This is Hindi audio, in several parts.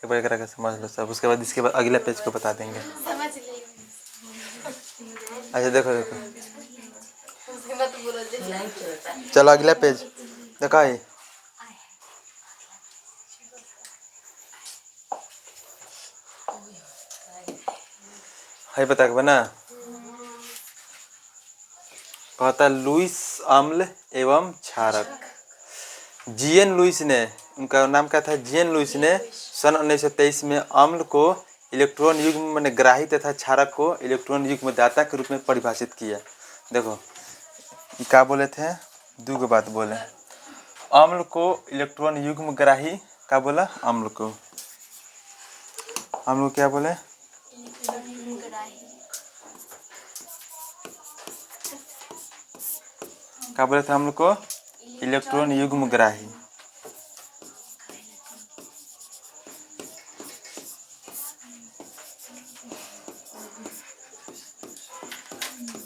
एक बार एकरा का समझ लो सब, उसके बाद इसके बाद अगले पेज को बता देंगे। समझ ले। अच्छा देखो देखो, चलो अगला पेज देखो। ये है बता के बना, कहता लुईस अम्ल एवं क्षारक। जीएन लुईस ने, उनका नाम क्या था, जीएन लुईस ने सन 1923 में अम्ल को इलेक्ट्रॉन युग्म में ग्राही तथा क्षारक को इलेक्ट्रॉन युग्म दाता के रूप में परिभाषित किया। देखो क्या बोले थे, दो बात बोले। अम्ल को इलेक्ट्रॉन युग्म ग्राही क्या बोला, अम्ल को क्या बोले, क्या बोले थे अम्ल को, इलेक्ट्रॉन युग्म ग्राही।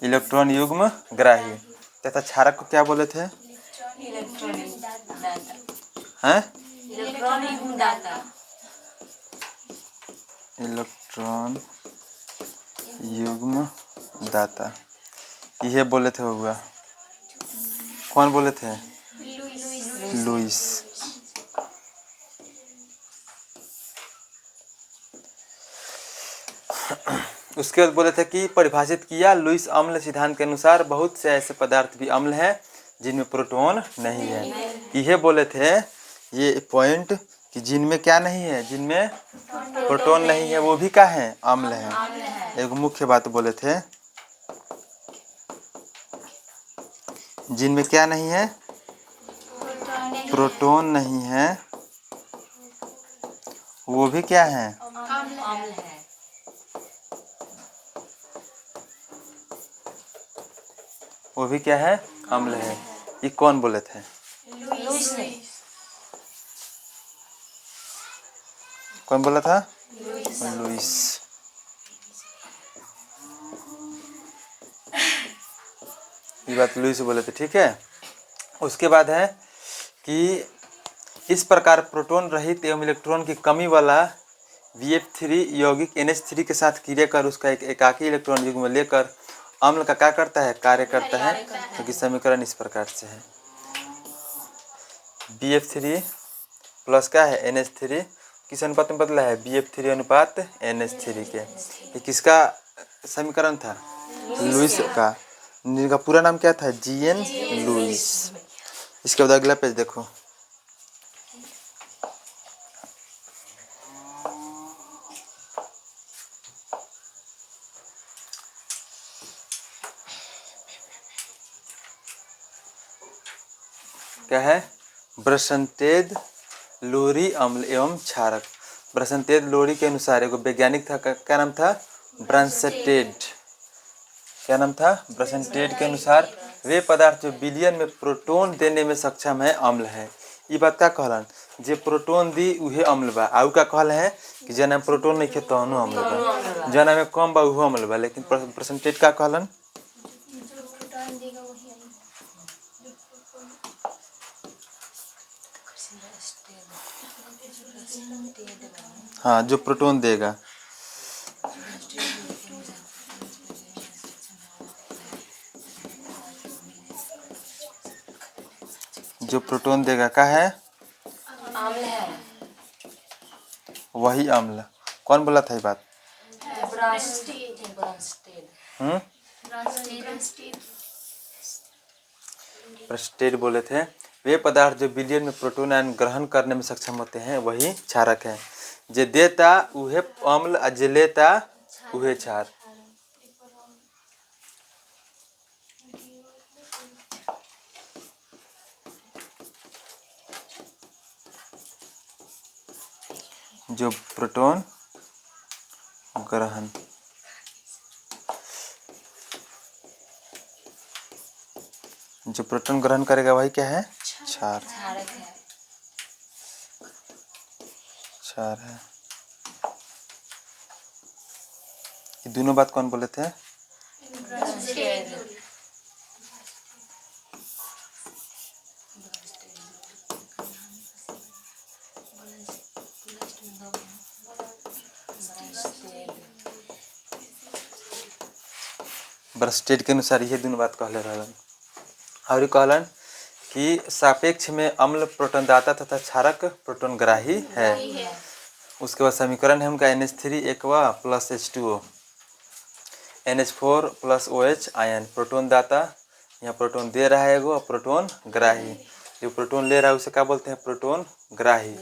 इलेक्ट्रॉन युग्म ग्राही तथा क्षारक को क्या बोले थे, हैं, इलेक्ट्रॉन युग्म दाता। इलेक्ट्रॉन युग्म दाता, यह बोले थे हुआ। कौन बोले थे, लुईस। उसके बाद बोले थे कि परिभाषित किया लुईस अम्ल सिद्धांत के अनुसार बहुत से ऐसे पदार्थ भी अम्ल हैं जिनमें प्रोटॉन नहीं है। यह बोले थे ये पॉइंट कि जिनमें क्या नहीं है, जिनमें प्रोटॉन नहीं है वो भी क्या है, अम्ल है। एक मुख्य बात बोले थे, जिनमें क्या नहीं है, प्रोटॉन नहीं है वो भी क्या है, अम्ल है। वो भी क्या है, अम्ल है। ये कौन बोले थे, लुईस ने। कौन बोला था, लुईस। ये बात लुईस बोले थे, ठीक है। उसके बाद है कि इस प्रकार प्रोटॉन रहित एवं इलेक्ट्रॉन की कमी वाला BF3 यौगिक NH3 के साथ क्रिया कर उसका एक एकाकी इलेक्ट्रॉन युग्म लेकर अम्ल का क्या करता है, कार्य करता है। क्योंकि समीकरण इस प्रकार से है, BF3 प्लस क्या है, NH3 किस अनुपात में बदला है, BF3 अनुपात NH3 के। ये किसका समीकरण था, लुईस का। जिनका पूरा नाम क्या था, जीएन लुईस। इसके बाद अगला पेज देखो, क्या है, ब्रसनटेड लोरी अम्ल एवं क्षारक। ब्रसनटेड लोरी के अनुसार एक वैज्ञानिक था, क्या नाम था, ब्रसनटेड। क्या नाम था, ब्रसनटेड के अनुसार वे पदार्थ जो विलयन में प्रोटॉन देने में सक्षम है अम्ल है। ये बात क्या कहलन, जे प्रोटॉन दी उहे अम्ल बा। आउ का कहल है कि जना में प्रोटॉन नहीं खे तहनो अम्ल बा, जना में कम बा उहो अम्ल बा। लेकिन ब्रसनटेड का कहलन, हाँ जो प्रोटॉन देगा, जो प्रोटॉन देगा क्या है, अम्ल है। वही अम्ल। कौन बोला था ये बात, ब्रसनटेड बोले थे वे पदार्थ जो विलयन में प्रोटॉन आयन ग्रहण करने में सक्षम होते हैं वही क्षारक है। जे देता उहे अम्ल, जे लेता उहे क्षार। जो प्रोटॉन ग्रहण, जो प्रोटॉन ग्रहण करेगा वही क्या है, क्षार, क्षार है। ये दोनों बात कौन बोले थे, ब्रस्टेड के अनुसार ये दोनों बात कहले रहलन। और कहलन कि सापेक्ष में अम्ल प्रोटॉन दाता तथा क्षारक प्रोटॉन ग्राही है। उसके बाद समीकरण है उनका NH3 aqua plus H2O, NH4 plus OH ion, proton दाता, यहाँ प्रोटोन दे रहा है एगो, और प्रोटोन ग्राही। जो प्रोटोन ले रहा है उसे क्या बोलते हैं? प्रोटोन ग्राही।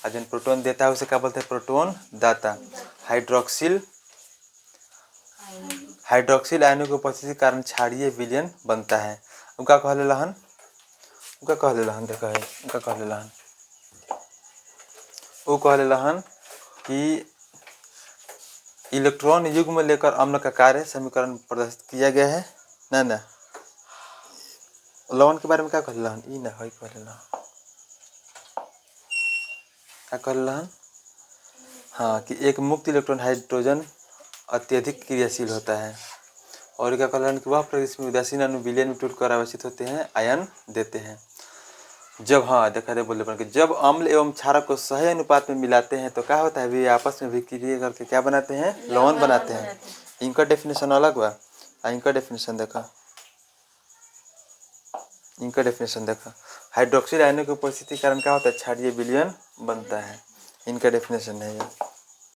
और जिन प्रोटोन देता है उसे क्या बोलते हैं? प्रोटोन दाता। हाइड्रोक्सिल आयनों की उपस्थिति के कारण क्षारीय विलयन बनता है। उनका कहले लहन, उनका कहले लहन, देखा है उनका कहले लहन, वो कहले लहन कि इलेक्ट्रॉन युग्म लेकर अम्ल का कार्य समीकरण प्रदर्शित किया गया है। ना ना लवण के बारे में क्या कहले लहन? ई ना है कहले लहन, क्या कहले लहन? हाँ, कि एक मुक्त इलेक्ट्रॉन हाइड्रोजन अत्यधिक क्रियाशील होता है। और क्या कहले लहन कि वह प्रदेश में उदासीन अणु विलयन में टूटकर आवेशित होते हैं, आयन देते हैं। जब, हाँ देखा दे बोले कि जब अम्ल एवं क्षारक को सही अनुपात में मिलाते हैं तो क्या होता है? वे आपस में विक्रिया करके क्या बनाते हैं? लवण बनाते हैं। इनका डेफिनेशन अलग बा। इनका डेफिनेशन देखा, इनका डेफिनेशन देखा, हाइड्रोक्सिल आयनों की उपस्थिति के कारण क्या होता है? क्षारीय विलयन बनता है। इनका डेफिनेशन है ये।